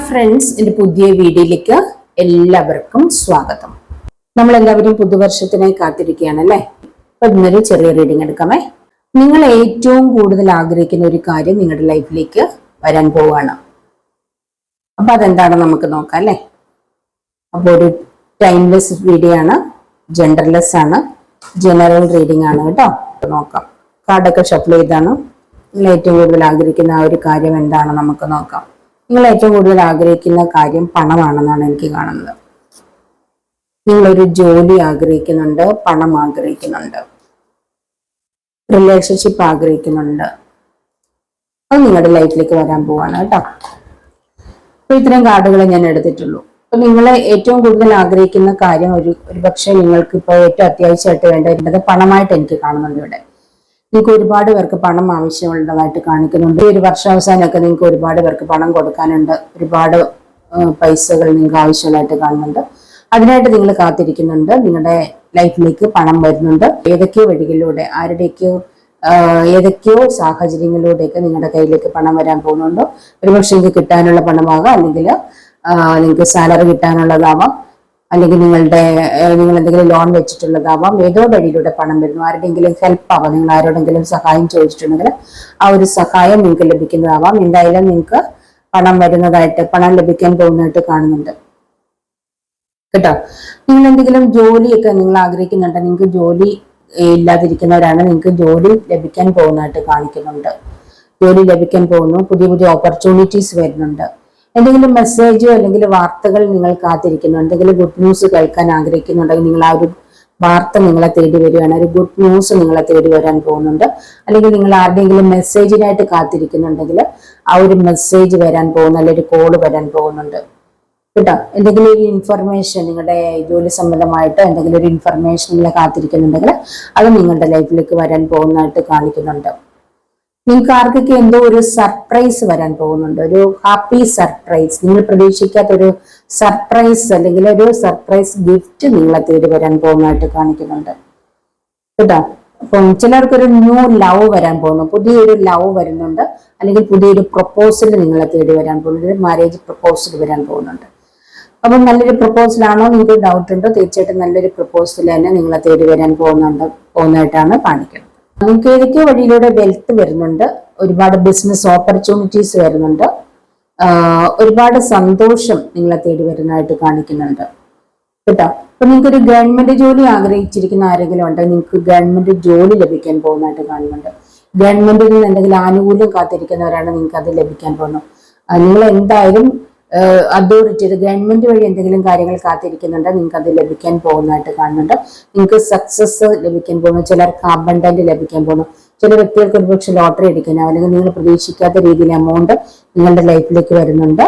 Friends, എൻ്റെ പുതിയ വീഡിയോയിലേക്ക് എല്ലാവർക്കും സ്വാഗതം. നമ്മളെല്ലാവരും പുതുവർഷത്തിനായി കാത്തിരിക്കുകയാണ് അല്ലേ? അപ്പൊ ഇന്നൊരു ചെറിയ റീഡിംഗ് എടുക്കാമേ. നിങ്ങൾ ഏറ്റവും കൂടുതൽ ആഗ്രഹിക്കുന്ന ഒരു കാര്യം നിങ്ങളുടെ ലൈഫിലേക്ക് വരാൻ പോവുകയാണ്. അപ്പൊ അതെന്താണെന്ന് നമുക്ക് നോക്കാം അല്ലേ? അപ്പൊ ഒരു ടൈംലെസ് വീഡിയോ ആണ്, ജെൻഡർലെസ് ആണ്, ജനറൽ റീഡിംഗ് ആണ് കേട്ടോ. നോക്കാം. കാർഡൊക്കെ ഷഫിൾ ചെയ്താണ്. നിങ്ങൾ ഏറ്റവും കൂടുതൽ ആഗ്രഹിക്കുന്ന ആ ഒരു കാര്യം എന്താണെന്ന് നമുക്ക് നോക്കാം. നിങ്ങൾ ഏറ്റവും കൂടുതൽ ആഗ്രഹിക്കുന്ന കാര്യം പണമാണെന്നാണ് എനിക്ക് കാണുന്നത്. നിങ്ങളൊരു ജോലി ആഗ്രഹിക്കുന്നുണ്ട്, പണം ആഗ്രഹിക്കുന്നുണ്ട്, റിലേഷൻഷിപ്പ് ആഗ്രഹിക്കുന്നുണ്ട്. അത് നിങ്ങളുടെ ലൈഫിലേക്ക് വരാൻ പോവാണ് കേട്ടോ. അപ്പൊ ഇത്രയും കാർഡുകളെ ഞാൻ എടുത്തിട്ടുള്ളൂ. അപ്പൊ നിങ്ങൾ ഏറ്റവും കൂടുതൽ ആഗ്രഹിക്കുന്ന കാര്യം ഒരു പക്ഷേ നിങ്ങൾക്ക് ഇപ്പോൾ ഏറ്റവും അത്യാവശ്യമായിട്ട് വേണ്ടത് പണമായിട്ട് എനിക്ക് കാണുന്നുണ്ട് ഇവിടെ. നിങ്ങൾക്ക് ഒരുപാട് പേർക്ക് പണം ആവശ്യമുള്ളതായിട്ട് കാണിക്കുന്നുണ്ട്. ഈ ഒരു വർഷാവസാനമൊക്കെ നിങ്ങൾക്ക് ഒരുപാട് പേർക്ക് പണം കൊടുക്കാനുണ്ട്. ഒരുപാട് പൈസകൾ നിങ്ങൾക്ക് ആവശ്യമുള്ളതായിട്ട് കാണുന്നുണ്ട്. അതിനായിട്ട് നിങ്ങൾ കാത്തിരിക്കുന്നുണ്ട്. നിങ്ങളുടെ ലൈഫിലേക്ക് പണം വരുന്നുണ്ട്. ഏതൊക്കെയോ വഴികളിലൂടെ ഏതൊക്കെയോ സാഹചര്യങ്ങളിലൂടെയൊക്കെ നിങ്ങളുടെ കയ്യിലേക്ക് പണം വരാൻ പോകുന്നുണ്ട്. ഒരുപക്ഷെ നിങ്ങൾക്ക് കിട്ടാനുള്ള പണമാകാം, അല്ലെങ്കിൽ നിങ്ങൾക്ക് സാലറി കിട്ടാനുള്ളതാവാം, അല്ലെങ്കിൽ നിങ്ങൾ എന്തെങ്കിലും ലോൺ വെച്ചിട്ടുള്ളതാവാം. ഏതോ വഴിയിലൂടെ പണം വരുന്നു. ആരുടെയെങ്കിലും ഹെൽപ്പ് ആവാം. നിങ്ങൾ ആരോടെങ്കിലും സഹായം ചോദിച്ചിട്ടുണ്ടെങ്കിൽ ആ ഒരു സഹായം നിങ്ങൾക്ക് ലഭിക്കുന്നതാവാം. എന്തായാലും നിങ്ങൾക്ക് പണം വരുന്നതായിട്ട്, പണം ലഭിക്കാൻ പോകുന്നതായിട്ട് കാണുന്നുണ്ട് കേട്ടോ. നിങ്ങൾ എന്തെങ്കിലും ജോലിയൊക്കെ നിങ്ങൾ ആഗ്രഹിക്കുന്നുണ്ട്. നിങ്ങൾക്ക് ജോലി ഇല്ലാതിരിക്കുന്നവരാണ്, നിങ്ങൾക്ക് ജോലി ലഭിക്കാൻ പോകുന്നതായിട്ട് കാണിക്കുന്നുണ്ട്. ജോലി ലഭിക്കാൻ പോകുന്നു. പുതിയ പുതിയ ഓപ്പർച്യൂണിറ്റീസ് വരുന്നുണ്ട്. എന്തെങ്കിലും മെസ്സേജോ അല്ലെങ്കിൽ വാർത്തകൾ നിങ്ങൾ കാത്തിരിക്കുന്നു. എന്തെങ്കിലും ഗുഡ് ന്യൂസ് കേൾക്കാൻ ആഗ്രഹിക്കുന്നുണ്ടെങ്കിൽ നിങ്ങൾ ആ ഒരു വാർത്ത നിങ്ങളെ തേടി വരികയാണ്. ഒരു ഗുഡ് ന്യൂസ് നിങ്ങളെ തേടി വരാൻ പോകുന്നുണ്ട്. അല്ലെങ്കിൽ നിങ്ങൾ ആരുടെയെങ്കിലും മെസ്സേജിനായിട്ട് കാത്തിരിക്കുന്നുണ്ടെങ്കിൽ ആ ഒരു മെസ്സേജ് വരാൻ പോകുന്നു, അല്ലെങ്കിൽ ഒരു കോള് വരാൻ പോകുന്നുണ്ട് കേട്ടോ. എന്തെങ്കിലും ഒരു ഇൻഫർമേഷൻ, നിങ്ങളുടെ ജോലി സംബന്ധമായിട്ട് എന്തെങ്കിലും ഒരു ഇൻഫർമേഷൻ നിങ്ങൾ കാത്തിരിക്കുന്നുണ്ടെങ്കിൽ അത് നിങ്ങളുടെ ലൈഫിലേക്ക് വരാൻ പോകുന്നതായിട്ട് കാണിക്കുന്നുണ്ട്. നിങ്ങൾക്ക് ആർക്കൊക്കെ എന്തോ ഒരു സർപ്രൈസ് വരാൻ പോകുന്നുണ്ട്, ഒരു ഹാപ്പി സർപ്രൈസ്. നിങ്ങൾ പ്രതീക്ഷിക്കാത്ത ഒരു സർപ്രൈസ് അല്ലെങ്കിൽ ഒരു സർപ്രൈസ് ഗിഫ്റ്റ് നിങ്ങളെ തേടി വരാൻ പോകുന്നതായിട്ട് കാണിക്കുന്നുണ്ട് കേട്ടോ. അപ്പം ചിലർക്കൊരു ന്യൂ ലവ് വരാൻ പോകുന്നു, പുതിയൊരു ലവ് വരുന്നുണ്ട്, അല്ലെങ്കിൽ പുതിയൊരു പ്രപ്പോസൽ നിങ്ങളെ തേടി വരാൻ പോകുന്നുണ്ട്, ഒരു മാരേജ് പ്രപ്പോസൽ വരാൻ പോകുന്നുണ്ട്. അപ്പം നല്ലൊരു പ്രപ്പോസലാണോ നിങ്ങൾക്ക് ഡൗട്ട് ഉണ്ടോ? തീർച്ചയായിട്ടും നല്ലൊരു പ്രപ്പോസൽ തന്നെ നിങ്ങളെ തേടി വരാൻ പോകുന്നതായിട്ടാണ് കാണിക്കുന്നത്. നിങ്ങൾക്ക് ഏതൊക്കെയോ വഴിയിലൂടെ വെൽത്ത് വരുന്നുണ്ട്, ഒരുപാട് ബിസിനസ് ഓപ്പർച്യൂണിറ്റീസ് വരുന്നുണ്ട്, ഒരുപാട് സന്തോഷം നിങ്ങളെ തേടി വരുന്നതായിട്ട് കാണിക്കുന്നുണ്ട് കേട്ടോ. അപ്പൊ നിങ്ങൾക്കൊരു ഗവൺമെന്റ് ജോലി ആഗ്രഹിച്ചിരിക്കുന്ന ആരെങ്കിലും ഉണ്ടെങ്കിൽ നിങ്ങൾക്ക് ഗവൺമെന്റ് ജോലി ലഭിക്കാൻ പോകുന്നതായിട്ട് കാണുന്നുണ്ട്. ഗവൺമെന്റിൽ നിന്ന് എന്തെങ്കിലും ആനുകൂല്യം കാത്തിരിക്കുന്നവരാണ്, നിങ്ങൾക്ക് അത് ലഭിക്കാൻ പോകുന്നു. നിങ്ങൾ എന്തായാലും അതോറിറ്റി, ഗവൺമെന്റ് വഴി എന്തെങ്കിലും കാര്യങ്ങൾ കാത്തിരിക്കുന്നുണ്ട്, നിങ്ങൾക്ക് അത് ലഭിക്കാൻ പോകുന്നതായിട്ട് കാണുന്നുണ്ട്. നിങ്ങൾക്ക് സക്സസ് ലഭിക്കാൻ പോകുന്നു, ചിലർക്ക് അബണ്ടന്റ് ലഭിക്കാൻ പോകുന്നു, ചില വ്യക്തികൾക്ക് ഒരുപക്ഷെ ലോട്ടറി അടിക്കാനോ അല്ലെങ്കിൽ നിങ്ങൾ പ്രതീക്ഷിക്കാത്ത രീതിയിൽ എമൗണ്ട് നിങ്ങളുടെ ലൈഫിലേക്ക് വരുന്നുണ്ട്.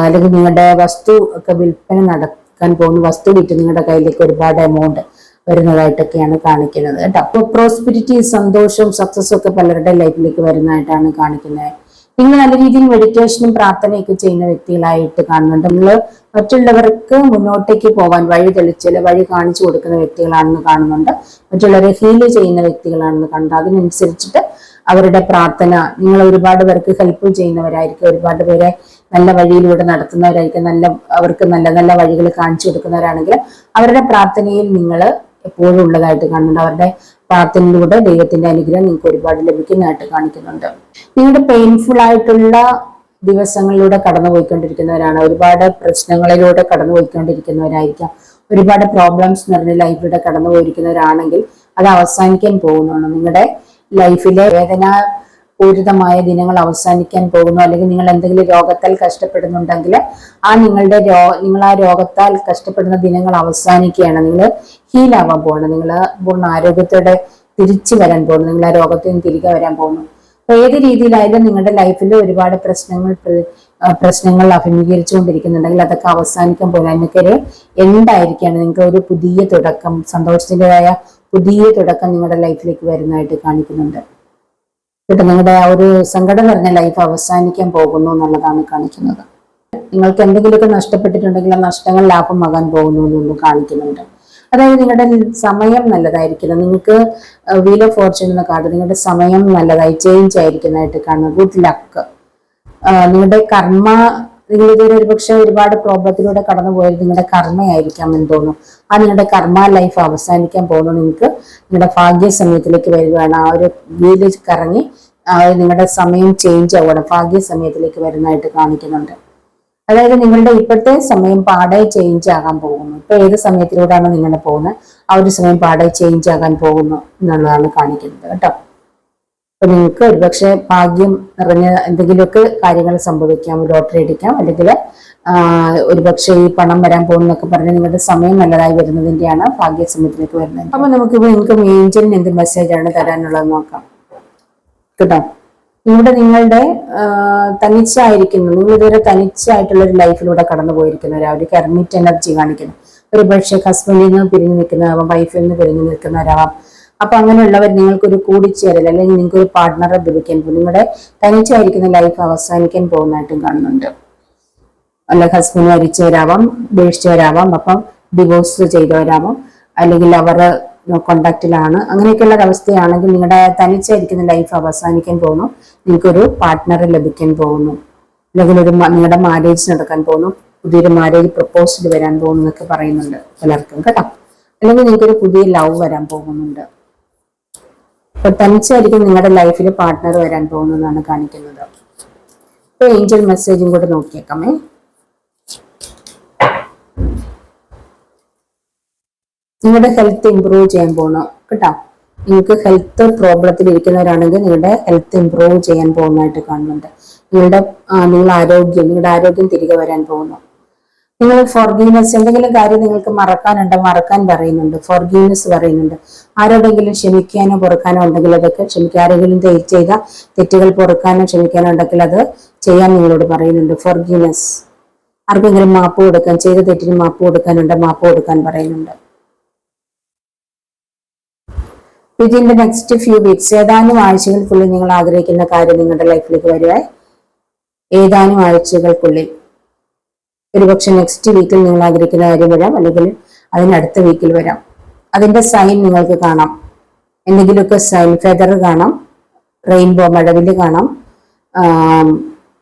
അല്ലെങ്കിൽ നിങ്ങളുടെ വസ്തു ഒക്കെ വിൽപ്പന നടക്കാൻ പോകുന്നു, വസ്തു വിറ്റ് നിങ്ങളുടെ കയ്യിലേക്ക് ഒരുപാട് എമൗണ്ട് വരുന്നതായിട്ടൊക്കെയാണ് കാണിക്കുന്നത് കേട്ടോ. അപ്പോൾ പ്രോസ്പെരിറ്റി, സന്തോഷവും സക്സസും ഒക്കെ പലരുടെ ലൈഫിലേക്ക് വരുന്നതായിട്ടാണ് കാണിക്കുന്നത്. നിങ്ങൾ നല്ല രീതിയിൽ മെഡിറ്റേഷനും പ്രാർത്ഥനയൊക്കെ ചെയ്യുന്ന വ്യക്തികളായിട്ട് കാണുന്നുണ്ട്. നിങ്ങൾ മറ്റുള്ളവർക്ക് മുന്നോട്ടേക്ക് പോകാൻ വഴി തെളിച്ച് വഴി കാണിച്ചു കൊടുക്കുന്ന വ്യക്തികളാണെന്ന് കാണുന്നുണ്ട്. മറ്റുള്ളവരെ ഹീൽ ചെയ്യുന്ന വ്യക്തികളാണെന്ന് കണ്ടു. അതിനനുസരിച്ചിട്ട് അവരുടെ പ്രാർത്ഥന, നിങ്ങൾ ഒരുപാട് പേർക്ക് ഹെൽപ്പ് ചെയ്യുന്നവരായിരിക്കും, ഒരുപാട് പേരെ നല്ല വഴിയിലൂടെ നടത്തുന്നവരായിരിക്കും, അവർക്ക് നല്ല നല്ല വഴികൾ കാണിച്ചു കൊടുക്കുന്നവരാണെങ്കിൽ അവരുടെ പ്രാർത്ഥനയിൽ നിങ്ങൾ എപ്പോഴും ഉള്ളതായിട്ട് കാണുന്നുണ്ട്. അവരുടെ പ്രാർത്ഥനയിലൂടെ ദൈവത്തിന്റെ അനുഗ്രഹം നിങ്ങൾക്ക് ഒരുപാട് ലഭിക്കുന്നതായിട്ട് കാണിക്കുന്നുണ്ട്. നിങ്ങളുടെ പെയിൻഫുൾ ആയിട്ടുള്ള ദിവസങ്ങളിലൂടെ കടന്നുപോയിക്കൊണ്ടിരിക്കുന്നവരാണ്, ഒരുപാട് പ്രശ്നങ്ങളിലൂടെ കടന്നുപോയിക്കൊണ്ടിരിക്കുന്നവരായിരിക്കാം, ഒരുപാട് പ്രോബ്ലംസ് നിറഞ്ഞ ലൈഫിലൂടെ കടന്നുപോയിരിക്കുന്നവരാണെങ്കിൽ അത് അവസാനിക്കാൻ പോകുന്നതാണ്. നിങ്ങളുടെ ലൈഫിലെ വേദനാപൂരിതമായ ദിനങ്ങൾ അവസാനിക്കാൻ പോകുന്നു. അല്ലെങ്കിൽ നിങ്ങൾ എന്തെങ്കിലും രോഗത്താൽ കഷ്ടപ്പെടുന്നുണ്ടെങ്കിൽ നിങ്ങൾ ആ രോഗത്താൽ കഷ്ടപ്പെടുന്ന ദിനങ്ങൾ അവസാനിക്കുകയാണ്. നിങ്ങൾ ഹീലാവാൻ പോകുന്നത്, നിങ്ങൾ പൂർണ്ണ ആരോഗ്യത്തോടെ തിരിച്ചു വരാൻ പോകുന്നു, നിങ്ങൾ ആ രോഗത്തിൽ നിന്ന് തിരികെ വരാൻ പോകുന്നു. അപ്പൊ ഏത് രീതിയിലായാലും നിങ്ങളുടെ ലൈഫിൽ ഒരുപാട് പ്രശ്നങ്ങൾ അഭിമുഖീകരിച്ചുകൊണ്ടിരിക്കുന്നുണ്ടെങ്കിൽ അതൊക്കെ അവസാനിക്കാൻ പോകുന്നു. അതിനൊക്കെ എന്തായിരിക്കാണ് നിങ്ങൾക്ക് ഒരു പുതിയ തുടക്കം, സന്തോഷത്തിൻ്റെതായ പുതിയ തുടക്കം നിങ്ങളുടെ ലൈഫിലേക്ക് വരുന്നതായിട്ട് കാണിക്കുന്നുണ്ട് കേട്ടോ. നിങ്ങളുടെ ആ ഒരു സങ്കടം നിറഞ്ഞ ലൈഫ് അവസാനിക്കാൻ പോകുന്നു എന്നുള്ളതാണ് കാണിക്കുന്നത്. നിങ്ങൾക്ക് എന്തെങ്കിലുമൊക്കെ നഷ്ടപ്പെട്ടിട്ടുണ്ടെങ്കിൽ ആ നഷ്ടങ്ങൾ ലാഭമാകാൻ പോകുന്നു എന്നുള്ളത് കാണിക്കുന്നുണ്ട്. അതായത് നിങ്ങളുടെ സമയം നല്ലതായിരിക്കണം. നിങ്ങൾക്ക് വീൽ ഓഫ് ഫോർച്യൂൺ എന്ന കാർഡ്, നിങ്ങളുടെ സമയം നല്ലതായി ചേഞ്ച് ആയിരിക്കുന്നതായിട്ട് കാണുന്നു. Good luck. നിങ്ങളുടെ കർമ്മ നിങ്ങൾ ഇതുവരെ ഒരുപക്ഷെ ഒരുപാട് പ്രോബ്ലത്തിലൂടെ കടന്നു പോയത് നിങ്ങളുടെ കർമ്മയായിരിക്കാം എന്ന് തോന്നുന്നു. ആ നിങ്ങളുടെ കർമ്മ ലൈഫ് അവസാനിക്കാൻ പോകുന്നു. നിങ്ങൾക്ക് നിങ്ങളുടെ ഭാഗ്യ സമയത്തിലേക്ക് വരികയാണ്. ആ ഒരു വീല് കറങ്ങി നിങ്ങളുടെ സമയം ചേഞ്ച് ആവണം, ഭാഗ്യ സമയത്തിലേക്ക് വരുന്നതായിട്ട് കാണിക്കുന്നുണ്ട്. അതായത് നിങ്ങളുടെ ഇപ്പോഴത്തെ സമയം പാടെ ചേഞ്ച് ആകാൻ പോകുന്നു. ഇപ്പൊ ഏത് സമയത്തിലൂടെയാണ് നിങ്ങൾ പോകുന്നത്, ആ ഒരു സമയം പാടെ ചേഞ്ച് ആകാൻ പോകുന്നു എന്നുള്ളതാണ് കാണിക്കുന്നത് കേട്ടോ. അപ്പൊ നിങ്ങൾക്ക് ഒരുപക്ഷെ ഭാഗ്യം നിറഞ്ഞ എന്തെങ്കിലുമൊക്കെ കാര്യങ്ങൾ സംഭവിക്കാം, ലോട്ടറി അടിക്കാം, അല്ലെങ്കിൽ ഒരുപക്ഷെ ഈ പണം വരാൻ പോകുന്നൊക്കെ പറഞ്ഞ് നിങ്ങളുടെ സമയം നല്ലതായി വരുന്നതിന്റെയാണ് ഭാഗ്യ സമയത്തിലേക്ക് വരുന്നത്. അപ്പൊ നമുക്കിപ്പോ നിങ്ങൾക്ക് ഏഞ്ചലിന് എന്ത് മെസ്സേജ് ആണ് തരാനുള്ളത് നോക്കാം കേട്ടോ. ഇവിടെ നിങ്ങളുടെ തനിച്ചായിരിക്കുന്നു, നിങ്ങൾ ഇതുവരെ തനിച്ചായിട്ടുള്ള ഒരു ലൈഫിലൂടെ കടന്നു പോയിരിക്കുന്നവരാ, ഒരു കെർമിറ്റ് എനർജി കാണിക്കുന്നു. ഒരു പക്ഷേ ഹസ്ബൻഡിൽ നിന്ന് പിരിഞ്ഞു നിൽക്കുന്നതാവാം, വൈഫിൽ നിന്ന് പിരിഞ്ഞു നിൽക്കുന്നവരാവാം. അപ്പൊ അങ്ങനെയുള്ളവർ നിങ്ങൾക്കൊരു കൂടിച്ചേരൽ അല്ലെങ്കിൽ നിങ്ങൾക്കൊരു പാർട്ട്ണറെ ലഭിക്കാൻ പോകും. നിങ്ങളുടെ തനിച്ചായിരിക്കുന്ന ലൈഫ് അവസാനിക്കാൻ പോകുന്നതായിട്ടും കാണുന്നുണ്ട്. അല്ല ഹസ്ബൻഡ് മരിച്ചവരാവാം, ഉപേക്ഷിച്ചവരാവാം, അപ്പം ഡിവോഴ്സ് ചെയ്തവരാവാം, അല്ലെങ്കിൽ അവർ കോണ്ടാക്റ്റിലാണ്. അങ്ങനെയൊക്കെയുള്ള ഒരവസ്ഥയാണെങ്കിൽ നിങ്ങളുടെ തനിച്ചായിരിക്കുന്ന ലൈഫ് അവസാനിക്കാൻ പോകുന്നു. നിങ്ങൾക്കൊരു പാർട്ട്ണറെ ലഭിക്കാൻ പോകുന്നു, അല്ലെങ്കിൽ നിങ്ങളുടെ മാരേജ് നടക്കാൻ പോകുന്നു, പുതിയൊരു മാരേജ് പ്രപ്പോസൽ വരാൻ പോകുന്നു എന്നൊക്കെ പറയുന്നുണ്ട് പലർക്കും കേട്ടോ. അല്ലെങ്കിൽ നിങ്ങൾക്കൊരു പുതിയ ലവ് വരാൻ പോകുന്നുണ്ട്. അപ്പൊ തനിച്ചായിരിക്കും നിങ്ങളുടെ ലൈഫിൽ പാർട്ട്ണർ വരാൻ പോകുന്നു എന്നാണ് കാണിക്കുന്നത്. ഇപ്പൊ ഏഞ്ചൽ മെസ്സേജും കൂടെ നോക്കിയേക്കാമേ. നിങ്ങളുടെ ഹെൽത്ത് ഇംപ്രൂവ് ചെയ്യാൻ പോകണം കേട്ടോ. നിങ്ങൾക്ക് ഹെൽത്ത് പ്രോബ്ലത്തിൽ ഇരിക്കുന്നവരാണെങ്കിൽ നിങ്ങളുടെ ഹെൽത്ത് ഇംപ്രൂവ് ചെയ്യാൻ പോകുന്നതായിട്ട് കാണുന്നുണ്ട്. നിങ്ങളുടെ നിങ്ങളുടെ ആരോഗ്യം തിരികെ വരാൻ പോകുന്നു. നിങ്ങൾ ഫോർഗീവ്നെസ്, എന്തെങ്കിലും കാര്യം നിങ്ങൾക്ക് മറക്കാനുണ്ടോ, മറക്കാൻ പറയുന്നുണ്ട്. ഫോർഗീവ്നെസ് പറയുന്നുണ്ട്. ആരോടെങ്കിലും ക്ഷമിക്കാനോ പൊറുക്കാനോ ഉണ്ടെങ്കിൽ അതൊക്കെ ക്ഷമിക്കുക. ആരെങ്കിലും ചെയ്ത തെറ്റുകൾ പൊറുക്കാനോ ക്ഷമിക്കാനോ ഉണ്ടെങ്കിൽ അത് ചെയ്യാൻ നിങ്ങളോട് പറയുന്നുണ്ട്. ഫോർഗീവ്നെസ്. ആർക്കെങ്കിലും മാപ്പ് കൊടുക്കാൻ, ചെയ്ത തെറ്റിന് മാപ്പ് കൊടുക്കാനുണ്ട്, മാപ്പ് കൊടുക്കാൻ പറയുന്നുണ്ട്. ഇതിന്റെ നെക്സ്റ്റ് ഫ്യൂ വീക്സ്, ഏതാനും ആഴ്ചകൾക്കുള്ളിൽ നിങ്ങൾ ആഗ്രഹിക്കുന്ന കാര്യം നിങ്ങളുടെ ലൈഫിലേക്ക് വരുക. ഏതാനും ആഴ്ചകൾക്കുള്ളിൽ, ഒരുപക്ഷെ നെക്സ്റ്റ് വീക്കിൽ നിങ്ങൾ ആഗ്രഹിക്കുന്ന കാര്യം വരാം, അല്ലെങ്കിൽ അതിനടുത്ത വീക്കിൽ വരാം. അതിന്റെ സൈൻ നിങ്ങൾക്ക് കാണാം. എന്തെങ്കിലുമൊക്കെ സൈൻ, ഫെദർ കാണാം, റെയിൻബോ മഴവില് കാണാം,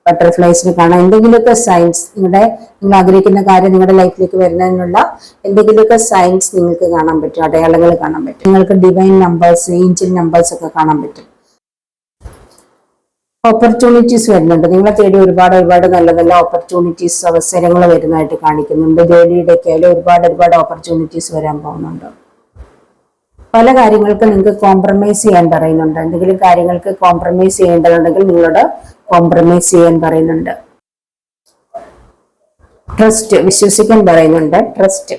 ബട്ടർഫ്ലൈസിന് കാണാം. എന്തെങ്കിലുമൊക്കെ സൈൻസ് നിങ്ങൾ ആഗ്രഹിക്കുന്ന കാര്യം നിങ്ങളുടെ ലൈഫിലേക്ക് വരുന്നതിനുള്ള എന്തെങ്കിലുമൊക്കെ സൈൻസ് നിങ്ങൾക്ക് കാണാൻ പറ്റും, അടയാളങ്ങൾ കാണാൻ പറ്റും. നിങ്ങൾക്ക് ഡിവൈൻ നമ്പേഴ്സ്, ഏഞ്ചൽ നമ്പേഴ്സ് ഒക്കെ കാണാൻ പറ്റും. ഓപ്പർച്യൂണിറ്റീസ് വരുന്നുണ്ട്. നിങ്ങളെ തേടി ഒരുപാട് നല്ല നല്ല ഓപ്പർച്യൂണിറ്റീസ്, അവസരങ്ങൾ വരുന്നതായിട്ട് കാണിക്കുന്നുണ്ട്. ജോലിയുടെ ഒക്കെ ഒരുപാട് ഓപ്പർച്യൂണിറ്റീസ് വരാൻ പോകുന്നുണ്ട്. പല കാര്യങ്ങൾക്ക് നിങ്ങൾക്ക് കോംപ്രമൈസ് ചെയ്യാൻ പറയുന്നുണ്ട്. എന്തെങ്കിലും കാര്യങ്ങൾക്ക് കോംപ്രമൈസ് ചെയ്യേണ്ടതുണ്ടെങ്കിൽ നിങ്ങളോട് കോംപ്രമൈസ് ചെയ്യാൻ പറയുന്നുണ്ട്. ട്രസ്റ്റ്, വിശ്വസിക്കാൻ പറയുന്നുണ്ട്. ട്രസ്റ്റ്,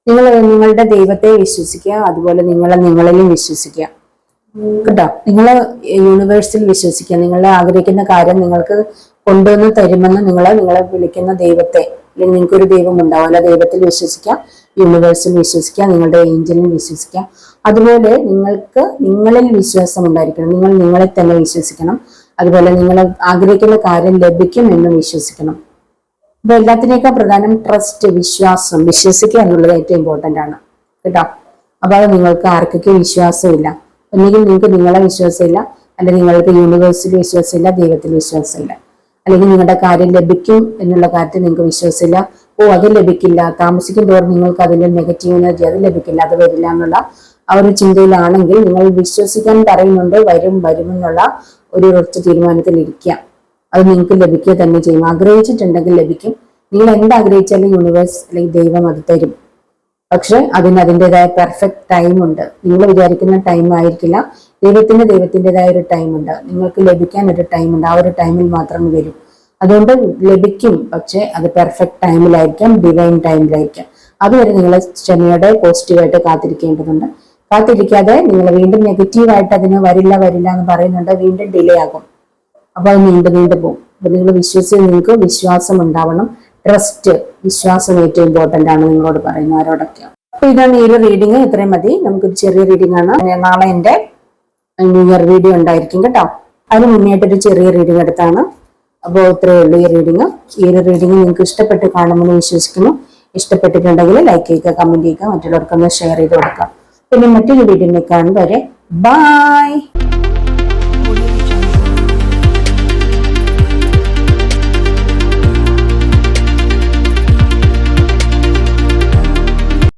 നിങ്ങളുടെ ദൈവത്തെ വിശ്വസിക്കുക, അതുപോലെ നിങ്ങളിലും വിശ്വസിക്കുക കേട്ടോ. നിങ്ങൾ യൂണിവേഴ്സിൽ വിശ്വസിക്കുക. നിങ്ങൾ ആഗ്രഹിക്കുന്ന കാര്യം നിങ്ങൾക്ക് കൊണ്ടുവന്ന് തരുമെന്ന് നിങ്ങളെ വിളിക്കുന്ന ദൈവത്തെ, അല്ലെങ്കിൽ നിങ്ങൾക്കൊരു ദൈവം ഉണ്ടാവില്ല, ദൈവത്തിൽ വിശ്വസിക്കുക, യൂണിവേഴ്സിൽ വിശ്വസിക്കുക, നിങ്ങളുടെ ഏഞ്ചലിൽ വിശ്വസിക്കുക. അതുപോലെ നിങ്ങളിൽ വിശ്വാസം ഉണ്ടായിരിക്കണം. നിങ്ങളെ തന്നെ വിശ്വസിക്കണം. അതുപോലെ നിങ്ങൾ ആഗ്രഹിക്കുന്ന കാര്യം ലഭിക്കും എന്ന് വിശ്വസിക്കണം. അപ്പൊ എല്ലാത്തിനേക്കാൾ പ്രധാനം ട്രസ്റ്റ്, വിശ്വാസം, വിശ്വസിക്കുക എന്നുള്ളത് ഏറ്റവും ഇമ്പോർട്ടന്റ് ആണ് കേട്ടോ. അപ്പൊ അത് നിങ്ങൾക്ക് ആർക്കൊക്കെ വിശ്വാസമില്ല, ഒന്നുകിൽ നിങ്ങൾക്ക് നിങ്ങളെ വിശ്വാസമില്ല, അല്ലെങ്കിൽ നിങ്ങൾക്ക് യൂണിവേഴ്സിൽ വിശ്വാസമില്ല, ദൈവത്തിൽ വിശ്വാസമില്ല, അല്ലെങ്കിൽ നിങ്ങളുടെ കാര്യം ലഭിക്കും എന്നുള്ള കാര്യത്തിൽ നിങ്ങൾക്ക് വിശ്വാസമില്ല. അത് ലഭിക്കില്ല, താമസിക്കും തോറും നിങ്ങൾക്ക് അതിന്റെ നെഗറ്റീവ് എനർജി, അത് ലഭിക്കില്ല, അത് വരില്ല എന്നുള്ള ആ ഒരു ചിന്തയിലാണെങ്കിൽ നിങ്ങൾ വിശ്വസിക്കാൻ പറയുന്നുണ്ട്, വരുമെന്നുള്ള ഒരു ഉറച്ച തീരുമാനത്തിൽ ഇരിക്കുക. അത് നിങ്ങൾക്ക് ലഭിക്കുക തന്നെ ചെയ്യും. ആഗ്രഹിച്ചിട്ടുണ്ടെങ്കിൽ ലഭിക്കും. നിങ്ങൾ എന്താഗ്രഹിച്ചാലും യൂണിവേഴ്സ് അല്ലെങ്കിൽ ദൈവം അത് തരും. പക്ഷെ അതിൻ്റെതായ പെർഫെക്റ്റ് ടൈം ഉണ്ട്. നിങ്ങൾ വിചാരിക്കുന്ന ടൈം ആയിരിക്കില്ല. ദൈവത്തിൻ്റെതായ ഒരു ടൈം ഉണ്ട്. നിങ്ങൾക്ക് ലഭിക്കാൻ ഒരു ടൈം ഉണ്ട്. ആ ഒരു ടൈമിൽ മാത്രം വരും. അതുകൊണ്ട് ലഭിക്കും, പക്ഷെ അത് പെർഫെക്റ്റ് ടൈമിലായിരിക്കാം, ഡിവൈൻ ടൈമിലായിരിക്കാം. അതുവരെ നിങ്ങൾ ക്ഷമയോടെ പോസിറ്റീവായിട്ട് കാത്തിരിക്കേണ്ടതുണ്ട്. കാത്തിരിക്കാതെ നിങ്ങൾ വീണ്ടും നെഗറ്റീവായിട്ട് അതിന് വരില്ല എന്ന് പറയുന്നുണ്ട്, വീണ്ടും ഡിലേ ആകും. അപ്പൊ അത് നീണ്ടു പോകും. അപ്പൊ നിങ്ങൾ നിങ്ങൾക്ക് വിശ്വാസം ഉണ്ടാവണം. ട്രസ്റ്റ്, വിശ്വാസം ഏറ്റവും ഇമ്പോർട്ടന്റ് ആണ് നിങ്ങളോട് പറയുന്നത് ആരോടൊക്കെ. അപ്പൊ ഇതാണ് ഈ ഒരു റീഡിങ്. ഇത്രയും മതി. നമുക്കൊരു ചെറിയ റീഡിംഗ് ആണ്. നാളെ എന്റെ ന്യൂ ഇയർ വീഡിയോ ഉണ്ടായിരിക്കും കേട്ടോ. അതിന് മുന്നേറ്റൊരു ചെറിയ റീഡിംഗ് എടുത്താണ്. അപ്പോൾ ഇത്രയേ ഉള്ളൂ ഈ റീഡിങ്. ഈ ഒരു റീഡിങ് നിങ്ങൾക്ക് ഇഷ്ടപ്പെട്ട് കാണുമെന്ന് വിശ്വസിക്കുന്നു. ഇഷ്ടപ്പെട്ടിട്ടുണ്ടെങ്കിൽ ലൈക്ക് ചെയ്യുക, കമന്റ് ചെയ്യുക, മറ്റുള്ളവർക്കൊന്ന് ഷെയർ ചെയ്ത് കൊടുക്കുക. പിന്നെ മറ്റൊരു വീഡിയോയിൽ കാണും വരെ ബൈ.